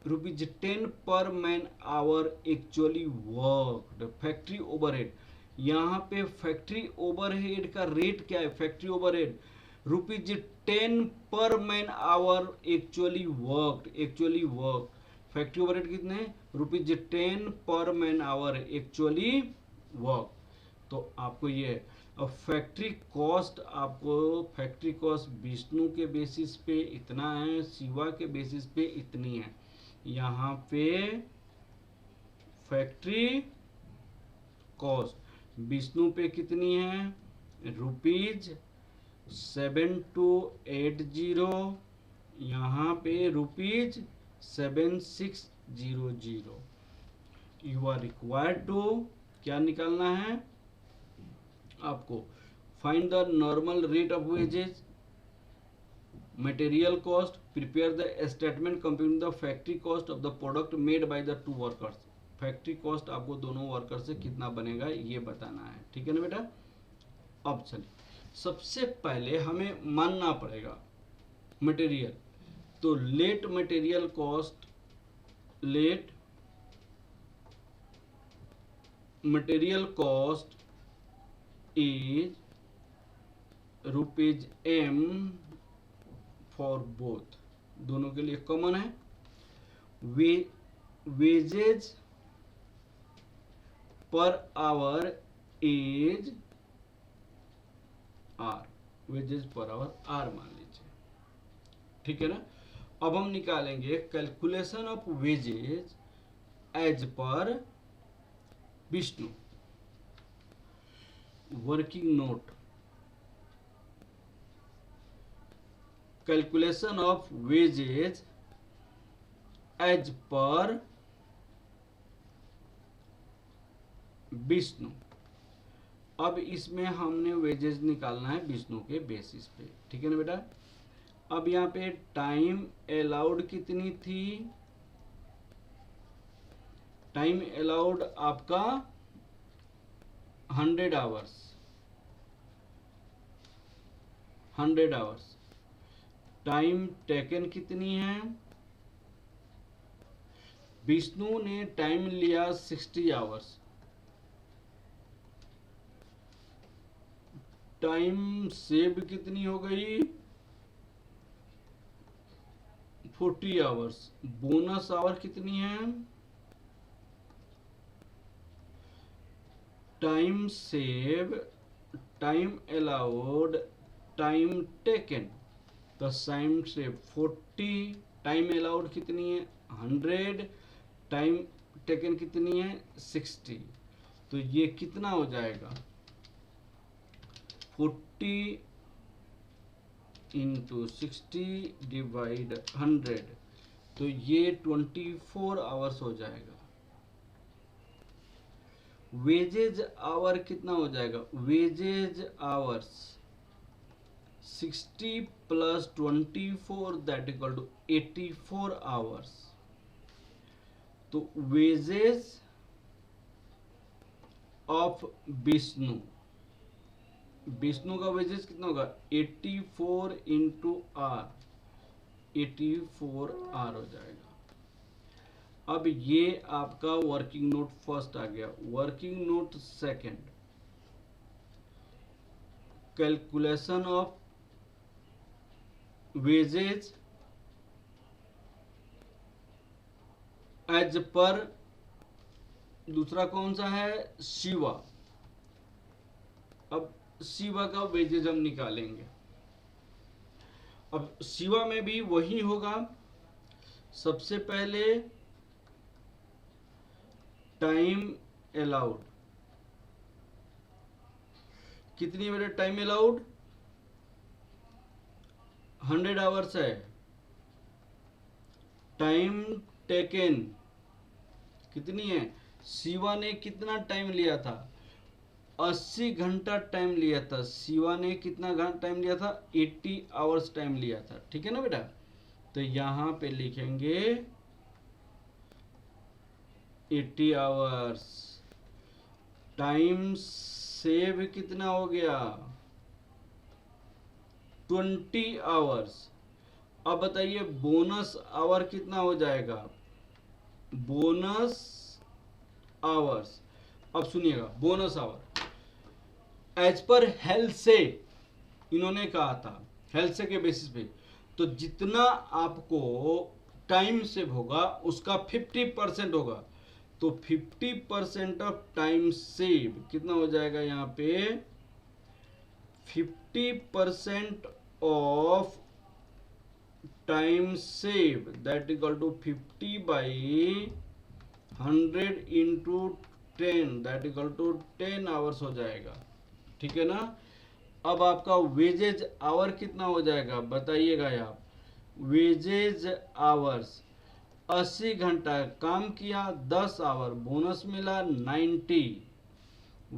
S1: ₹10 per man hour actually work. Factory overhead, यहाँ पे फैक्ट्री ओवरहेड का रेट क्या है, factory overhead ₹10 per man hour actually work, actually work. Factory overhead कितने, ₹10 per man hour actually work. तो आपको ये, अब फैक्ट्री कॉस्ट, आपको फैक्ट्री कॉस्ट विष्णु के बेसिस पे इतना है, शिवा के बेसिस पे इतनी है। यहाँ पे फैक्ट्री कॉस्ट विष्णु पे कितनी है, ₹7280, यहाँ पे ₹7600। यू आर रिक्वायर्ड टू क्या निकालना है आपको, find the normal rate of wages, material cost, prepare the statement computing the factory cost of the product made by the 2 workers. Factory cost आपको दोनों वर्कर से कितना बनेगा ये बताना है, ठीक है ना बेटा। अब चलिए, सबसे पहले हमें मानना पड़ेगा मटेरियल। तो let material cost, let material cost is ₹m for both, दोनों के लिए कॉमन है। Wages per hour is R, wages per hour R मान लीजिए, ठीक है ना। अब हम निकालेंगे calculation of wages as per Vishnu. Working note, calculation of wages as per Vishnu. अब इसमें हमने वेजेज निकालना है विष्णु के बेसिस पे, ठीक है ना बेटा। अब यहाँ पे टाइम अलाउड कितनी थी, टाइम अलाउड आपका 100 आवर्स, 100 आवर्स। टाइम टेकन कितनी है, विष्णु ने टाइम लिया 60 आवर्स। टाइम सेव कितनी हो गई, 40 आवर्स। बोनस आवर कितनी है, time save, time allowed, time taken, तो टाइम सेव 40, टाइम अलाउड कितनी है 100, टाइम टेकन कितनी है 60। तो ये कितना हो जाएगा, 40 इंटू 60 डिवाइड 100, तो ये 24 आवर्स हो जाएगा। वेजेज आवर कितना हो जाएगा, wages hours 60 plus 24 that equal to 84 hours. तो वेजेज ऑफ विष्णु, विष्णु का वेजेस कितना होगा 84 इंटू R, 84 R हो जाएगा। अब ये आपका वर्किंग नोट फर्स्ट आ गया। Working note second, calculation of wages as per, दूसरा कौन सा है शिवा। अब शिवा का वेजेज हम निकालेंगे। अब शिवा में भी वही होगा, सबसे पहले टाइम अलाउड, कितनी बेटा टाइम अलाउड? 100 आवर्स है। टाइम टेकन कितनी है? शिवा ने कितना टाइम लिया था? 80 घंटा टाइम लिया था। शिवा ने कितना टाइम लिया था? 80 आवर्स टाइम लिया था। ठीक है ना बेटा? तो यहां पे लिखेंगे 80 आवर्स। टाइम सेव कितना हो गया? 20 आवर्स। अब बताइए बोनस आवर कितना हो जाएगा? बोनस आवर्स, अब सुनिएगा, bonus hour as per health से इन्होंने कहा था, हेल्थ से के बेसिस पे, तो जितना आपको टाइम सेव होगा उसका 50% होगा। तो 50% ऑफ टाइम सेव कितना हो जाएगा यहाँ पे? 50% off time save that equal to 50 by 100 into 10 that equal to 10 hours हो जाएगा। ठीक है ना? अब आपका वेजेज आवर कितना हो जाएगा बताइएगा आप। वेजेज आवर्स 80 घंटा काम किया, 10 आवर बोनस मिला 90।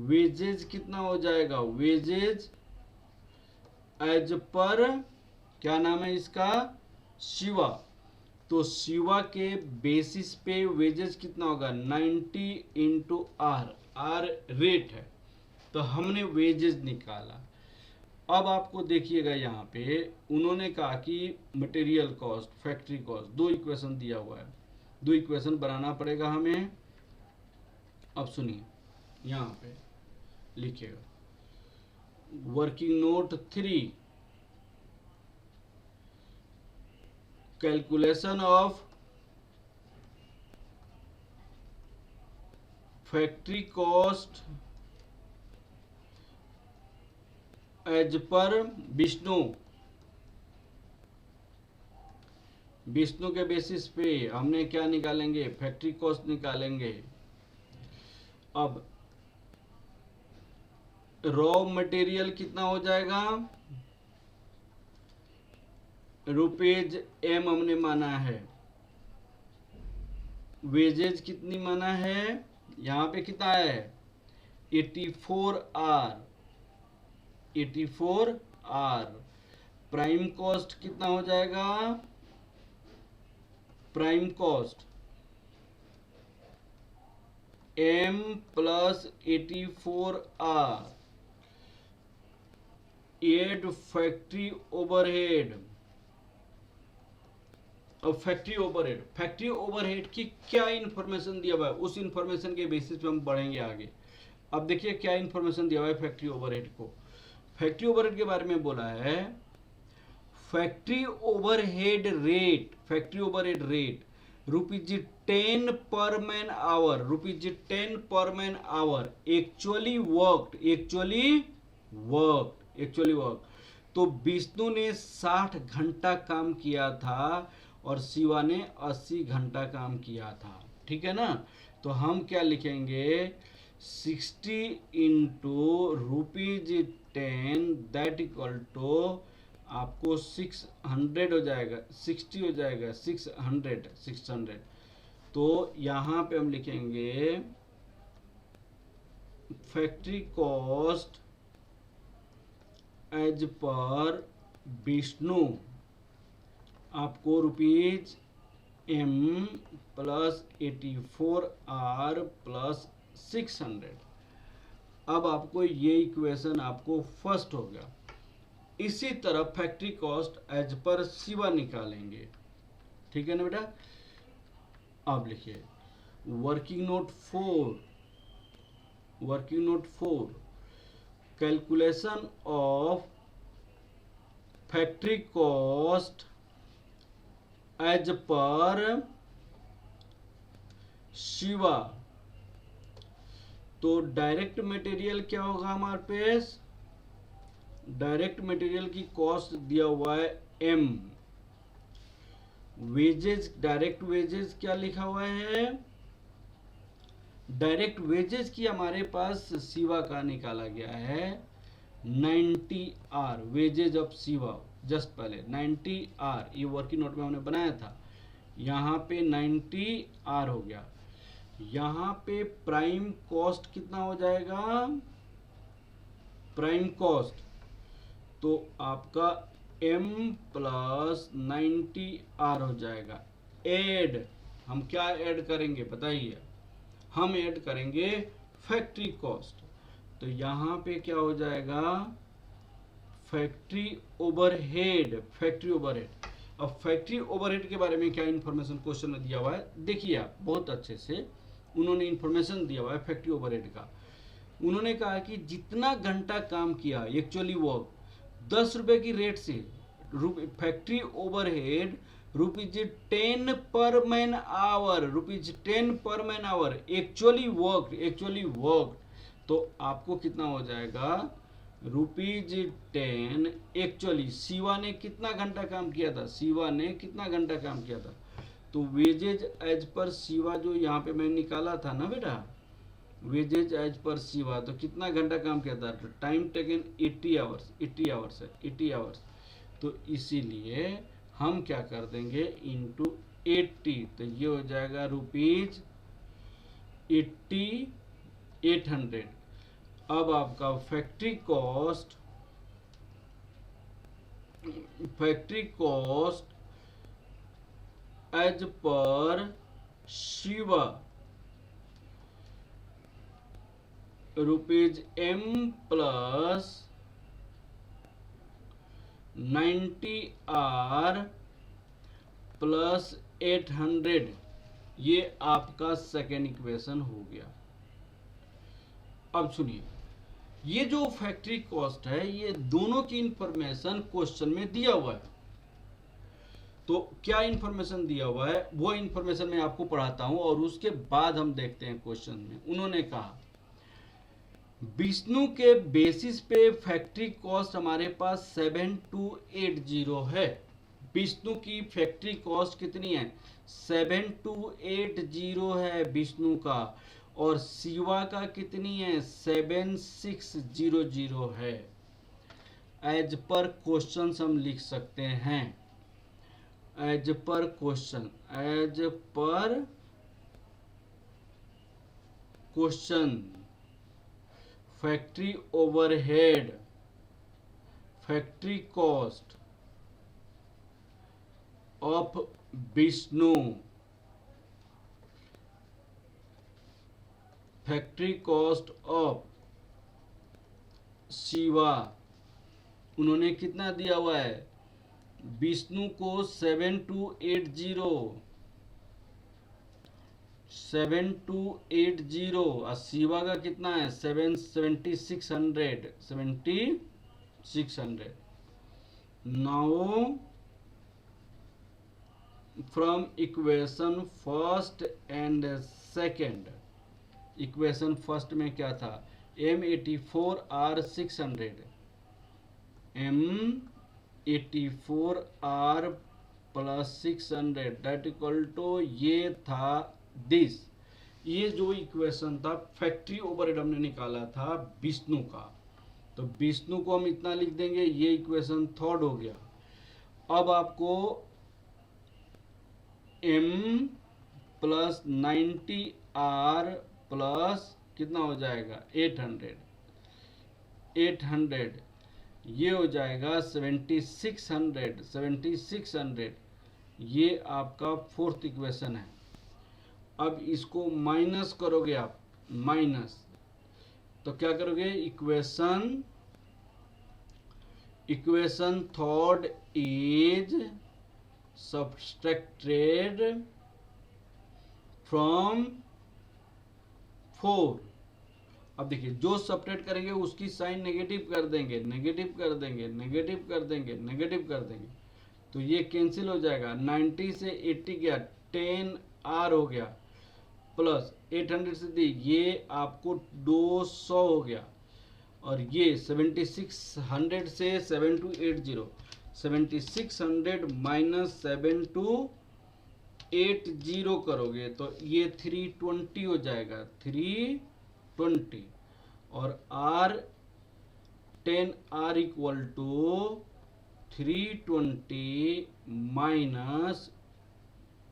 S1: वेजेज कितना हो जाएगा? वेजेज एज पर क्या नाम है इसका? शिवा। तो शिवा के बेसिस पे वेजेस कितना होगा? 90 इंटू आर, आर रेट है, तो हमने वेजेस निकाला। अब आपको देखिएगा यहाँ पे उन्होंने कहा कि मटेरियल कॉस्ट, फैक्ट्री कॉस्ट, दो इक्वेशन दिया हुआ है, दो इक्वेशन बनाना पड़ेगा हमें। अब सुनिए, यहाँ पे लिखिएगा working note 3, calculation of factory cost as per Vishnu के बेसिस पे हमने क्या निकालेंगे? फैक्ट्री कॉस्ट निकालेंगे। अब रॉ मटेरियल कितना हो जाएगा? रुपीज एम हमने माना है। वेजेज कितनी माना है? यहां पे कितना है? 84 आर, 84 आर। प्राइम कॉस्ट कितना हो जाएगा? Prime cost M plus 84 R add factory overhead. अब फैक्ट्री ओवरहेड की क्या इंफॉर्मेशन दिया हुआ है, उस इंफॉर्मेशन के बेसिस पे हम बढ़ेंगे आगे। अब देखिए क्या इंफॉर्मेशन दिया हुआ है फैक्ट्री ओवरहेड को। फैक्ट्री ओवरहेड के बारे में बोला है factory overhead rate ₹10 per man our, ₹10 per man hour actually work. तो विष्णु ने 60 घंटा काम किया था और शिवा ने 80 घंटा काम किया था। ठीक है ना? तो हम क्या लिखेंगे? 60 इंटू ₹10 दैट इक्वल टू आपको 600 हो जाएगा, 60 हो जाएगा, 600। तो यहां पे हम लिखेंगे factory cost as per Vishnu आपको rupees M plus 84 R plus 600। अब आपको ये इक्वेशन आपको फर्स्ट हो गया। इसी तरह factory cost as per Shiva निकालेंगे। ठीक है ना बेटा? अब लिखिए working note 4 calculation of factory cost as per Shiva. तो डायरेक्ट मटेरियल क्या होगा हमारे पास? डायरेक्ट मटेरियल की कॉस्ट दिया हुआ है एम। वेजेस, डायरेक्ट वेजेस क्या लिखा हुआ है? डायरेक्ट वेजेस की हमारे पास सिवा का निकाला गया है 90 आर, वेजेज ऑफ सिवा जस्ट पहले 90 आर, ये वर्किंग नोट में हमने बनाया था, यहाँ पे 90 आर हो गया। यहाँ पे प्राइम कॉस्ट कितना हो जाएगा, प्राइम कॉस्ट तो आपका m प्लस 90 आर हो जाएगा। एड, हम क्या ऐड करेंगे बताइए, हम ऐड करेंगे फैक्ट्री कॉस्ट, तो यहाँ पे क्या हो जाएगा फैक्ट्री ओवरहेड, फैक्ट्री ओवरहेड। अब फैक्ट्री ओवरहेड के बारे में क्या इंफॉर्मेशन क्वेश्चन में दिया हुआ है, देखिए आप बहुत अच्छे से उन्होंने इंफॉर्मेशन दिया हुआ है फैक्ट्री ओवरहेड का। उन्होंने कहा कि जितना घंटा काम किया एक्चुअली वर्क 10 रुपए की रेट से, factory overhead ₹10 per man our, ₹10 per man hour actually work, तो आपको कितना हो जाएगा ₹10 एक्चुअली। सिवा ने कितना घंटा काम किया था, सिवा ने कितना घंटा काम किया था, तो वेजेज एज पर सिवा जो यहाँ पे मैं निकाला था ना बेटा, वेजेज एज पर सिवा, तो कितना घंटा काम किया था, टाइम टेकन 80 आवर्स, 80 आवर्स है, 80 आवर्स, तो इसीलिए हम क्या कर देंगे इंटू 80, तो ये हो जाएगा ₹800। अब आपका factory cost as per Shiva ₹m plus 90 R plus 800, ये आपका सेकेंड इक्वेशन हो गया। अब सुनिए, ये जो फैक्ट्री कॉस्ट है ये दोनों की इंफॉर्मेशन क्वेश्चन में दिया हुआ है, तो क्या इंफॉर्मेशन दिया हुआ है वो इंफॉर्मेशन मैं आपको पढ़ाता हूं और उसके बाद हम देखते हैं क्वेश्चन में। उन्होंने कहा विष्णु के बेसिस पे फैक्ट्री कॉस्ट हमारे पास 7280 है। विष्णु की फैक्ट्री कॉस्ट कितनी है, 7280 है विष्णु का, और शिवा का कितनी है 7600 है। एज पर क्वेश्चन हम लिख सकते हैं, as per question factory overhead, factory cost of Vishnu, factory cost of Shiva, उन्होंने कितना दिया हुआ है, विष्णु को 7280 और शिवा का कितना है 7600। Now from equation first and second, equation first में क्या था M84R600, M84R plus 600 that equal to ये था दिस, ये जो इक्वेशन था फैक्ट्री ओवरहेड हमने निकाला था विष्णु का, तो विष्णु को हम इतना लिख देंगे, ये इक्वेशन थर्ड हो गया। अब आपको M प्लस 90R प्लस कितना हो जाएगा 800, ये हो जाएगा 7600, ये आपका फोर्थ इक्वेशन है। अब इसको माइनस करोगे आप, माइनस तो क्या करोगे, equation third is subtracted from 4। अब देखिए जो सब्ट्रैक्ट करेंगे उसकी साइन नेगेटिव कर देंगे, तो ये कैंसिल हो जाएगा, 90 से 80 गया, 10R हो गया, प्लस 800 से दी, ये आपको 200 हो गया, और ये 7600 से 7280, 7600 माइनस 7280, 80 करोगे तो ये 320 हो जाएगा, 320। और R equal to 320 minus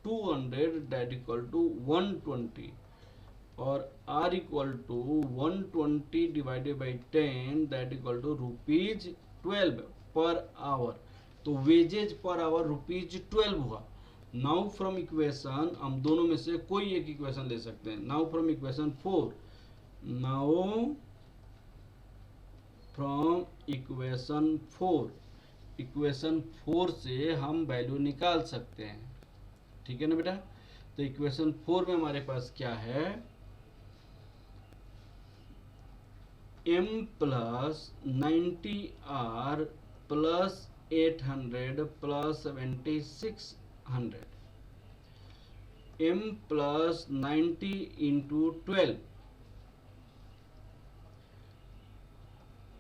S1: 200 that equal to 120। और R equal to 120 divided by 10 that equal to ₹12 per our. तो वेजेज पर आवर ₹12 हुआ। नाउ फ्रॉम इक्वेशन, हम दोनों में से कोई एक इक्वेशन ले सकते हैं। Now from equation 4, now from equation 4 से हम वैल्यू निकाल सकते हैं। ठीक है ना बेटा। तो इक्वेशन 4 में हमारे पास क्या है, m plus 90R plus 800 plus 7600, m plus 90 into 12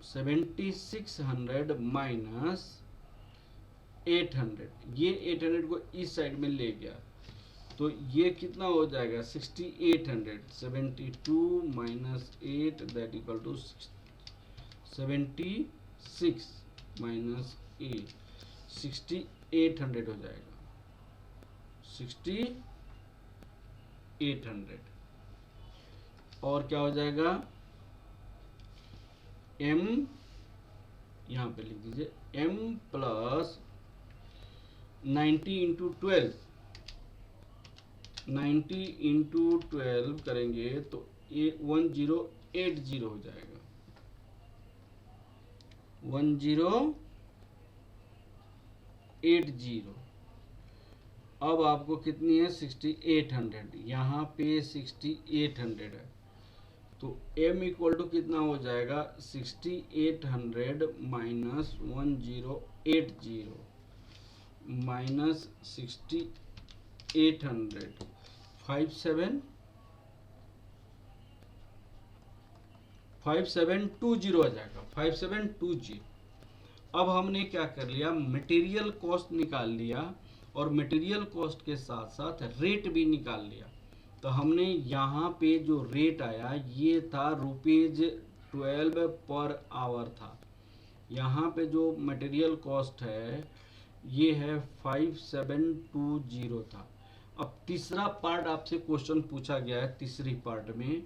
S1: 7600 minus 800, ये 800 को इस साइड में ले गया तो ये कितना हो जाएगा 6800, 72 minus 8 that equal to 76 minus 8, 6800 हो जाएगा, 6800। और क्या हो जाएगा, m यहाँ पे लिख दीजिए, m प्लस 90 इंटू 12, 90 इंटू 12 करेंगे तो 1080 हो जाएगा, 1080। अब आपको कितनी है 6800, यहाँ पे 6800 है तो m इक्वल टू कितना हो जाएगा 6800 माइनस 1080 माइनस 6800, 5720 हो जाएगा, 5720। अब हमने क्या कर लिया, मटेरियल कॉस्ट निकाल लिया और मटेरियल कॉस्ट के साथ साथ रेट भी निकाल लिया। तो हमने यहाँ पे जो रेट आया ये था ₹12 पर आवर था। यहाँ पे जो मटेरियल कॉस्ट है ये है 5720 था। अब तीसरा पार्ट आपसे क्वेश्चन पूछा गया है, तीसरी पार्ट में,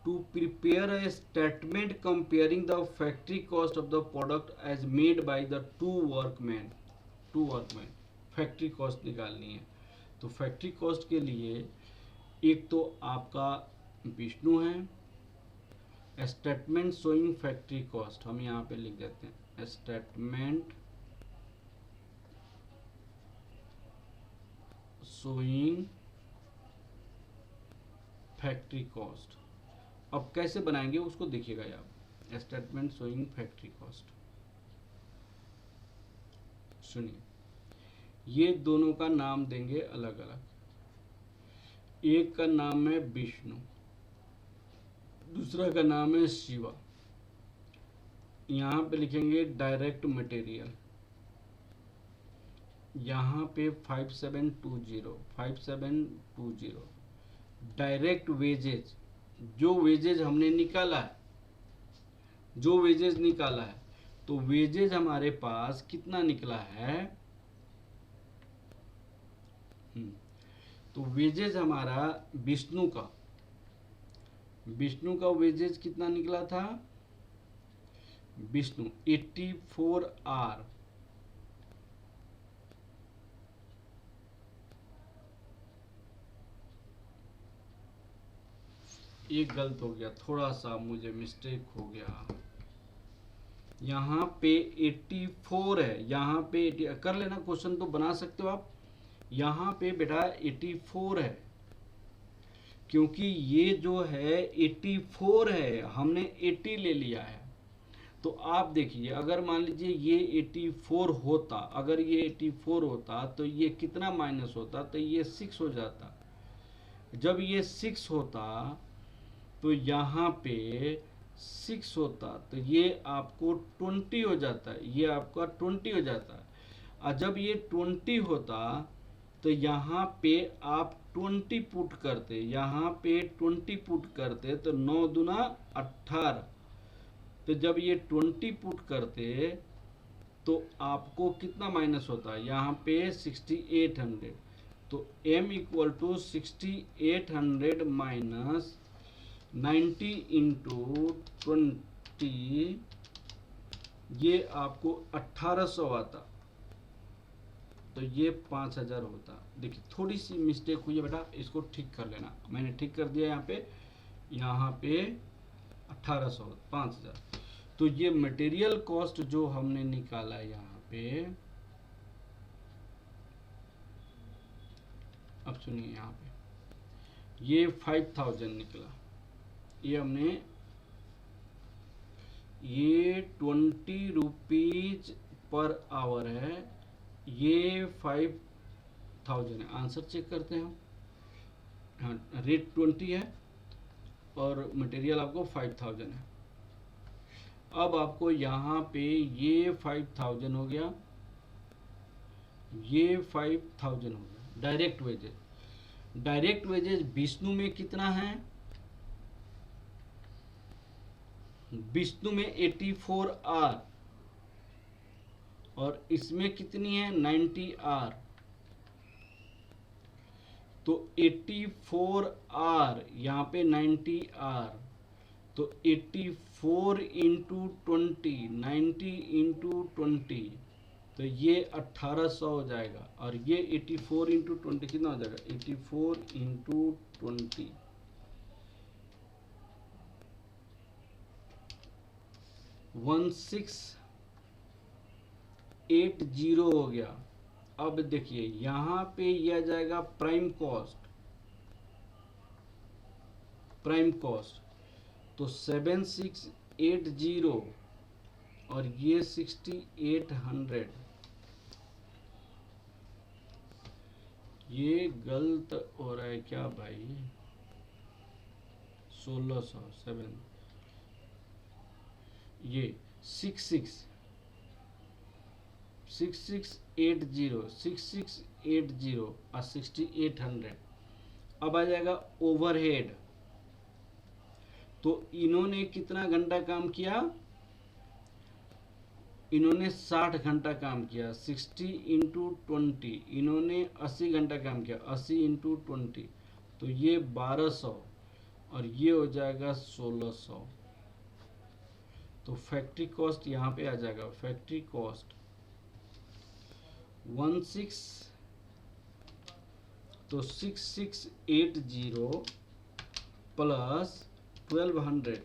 S1: to prepare a statement comparing the factory cost of the product as made by the two workman, factory cost निकालनी है। तो फैक्ट्री कॉस्ट के लिए एक तो आपका विष्णु है, स्टेटमेंट शोइंग फैक्ट्री कॉस्ट हम यहाँ पे लिख देते हैं, स्टेटमेंट शोइंग फैक्ट्री कॉस्ट। अब कैसे बनाएंगे उसको देखिएगा आप, स्टेटमेंट शोइंग फैक्ट्री कॉस्ट। सुनिए, ये दोनों का नाम देंगे अलग अलग। एक का नाम है विष्णु, दूसरा का नाम है शिवा। यहाँ पे लिखेंगे डायरेक्ट मटेरियल, यहाँ पे 5720 डायरेक्ट वेजेज, जो वेजेज हमने निकाला है, तो वेजेज हमारे पास कितना निकला है, तो वेजेज हमारा विष्णु का वेजेज कितना निकला था, विष्णु 84R, एक गलत हो गया, थोड़ा सा मुझे मिस्टेक हो गया, यहाँ पे 84 है, यहाँ पे कर लेना, क्वेश्चन तो बना सकते हो आप। यहाँ पे बेटा 84 है, क्योंकि ये जो है 84 है, हमने 80 ले लिया है। तो आप देखिए, अगर मान लीजिए ये 84 होता, अगर ये 84 होता तो ये कितना माइनस होता, तो ये 6 हो जाता। जब ये 6 होता तो यहाँ पे 6 होता तो ये आपको 20 हो जाता, ये आपका 20 हो जाता। और जब ये 20 होता तो यहाँ पे आप 20 पुट करते, यहाँ पे 20 पुट करते तो 9 दूना 18। तो जब ये 20 पुट करते तो आपको कितना माइनस होता है, यहाँ पे 6800। तो m equal to 6800 minus 90 into 20, ये आपको 1800 आता, तो ये 5000 होता। देखिए थोड़ी सी मिस्टेक हुई है बेटा, इसको ठीक कर लेना। मैंने ठीक कर दिया यहाँ पे 1800 5000। तो ये मटेरियल कॉस्ट जो हमने निकाला है यहाँ पे, अब सुनिए यहाँ पे ये 5000 निकला, ये हमने ये 20 रुपीज पर आवर है, ये 5000 है। आंसर चेक करते हैं हम। हाँ, रेट 20 है और मटेरियल आपको 5000 है। अब आपको यहाँ पे ये 5000 हो गया, ये 5000 हो गया। Direct wages, direct wages Vishnu में कितना है, विष्णु में 84 आर और इसमें कितनी है 90 आर। तो 84 आर यहाँ पे 90 आर, तो 84 इंटू 20, 90 इंटू 20, तो ये 1800 हो जाएगा। और ये 84 इंटू 20 कितना हो जाएगा, 84 इंटू 20 1680 हो गया। अब देखिए यहाँ पे यह आ जाएगा प्राइम कॉस्ट, प्राइम कॉस्ट तो 7680 और ये 6800, ये गलत हो रहा है क्या भाई, 1600 7, ये 6680 और 6800। अब आ जाएगा ओवरहेड। तो इन्होंने कितना घंटा काम किया, इन्होंने 60 घंटा काम किया, 60 इंटू 20, इन्होंने 80 घंटा काम किया, 80 इंटू 20, तो ये 1200 और ये हो जाएगा 1600। तो फैक्ट्री कॉस्ट यहाँ पे आ जाएगा, फैक्ट्री कॉस्ट 16, तो 6680 प्लस 1200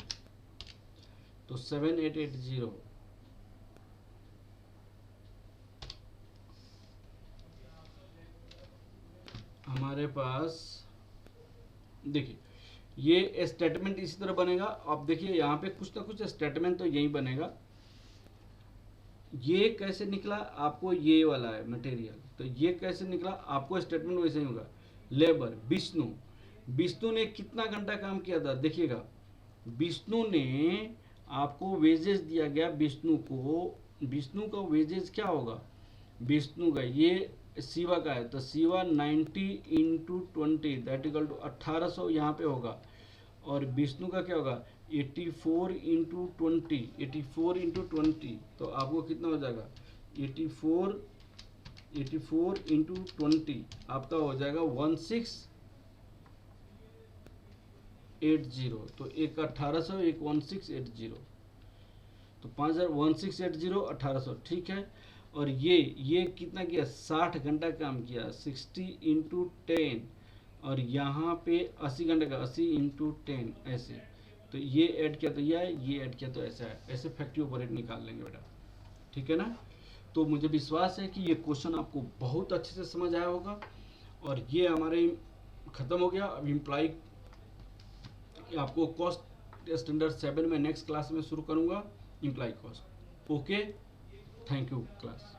S1: तो 7880। हमारे पास देखिए ये स्टेटमेंट इसी तरह बनेगा। आप देखिए यहाँ पे कुछ ना कुछ स्टेटमेंट तो यही बनेगा। ये कैसे निकला आपको, ये वाला है मटेरियल, तो ये कैसे निकला आपको स्टेटमेंट वैसे ही होगा। लेबर विष्णु, विष्णु ने कितना घंटा काम किया था, देखिएगा विष्णु ने आपको वेजेस दिया गया, विष्णु को, विष्णु का वेजेस क्या होगा, विष्णु का ये शिवा का है, तो Shiva 90 into 20 that equal to 1800 यहाँ पे होगा। और विष्णु का क्या होगा 84 इंटू 20, 84 इंटू 20, तो आपको कितना हो जाएगा 84 इंटू 20 आपका हो जाएगा 1680। तो एक 1800 एक 1680, तो 5000 1680 1800 ठीक है। और ये कितना किया 60 घंटा काम किया, 60 इंटू 10 और यहाँ पे 80 घंटे का 80 इंटू 10 ऐसे, तो ये ऐड किया तो ये ऐड किया तो ऐसा है। ऐसे फैक्ट्री ओवरहेड निकाल लेंगे बेटा, ठीक है ना। तो मुझे विश्वास है कि ये क्वेश्चन आपको बहुत अच्छे से समझ आया होगा। और ये हमारे ख़त्म हो गया। अब इम्प्लाई आपको कॉस्ट स्टैंडर्ड 7 में नेक्स्ट क्लास में शुरू करूँगा imply cost. Okay, thank you class.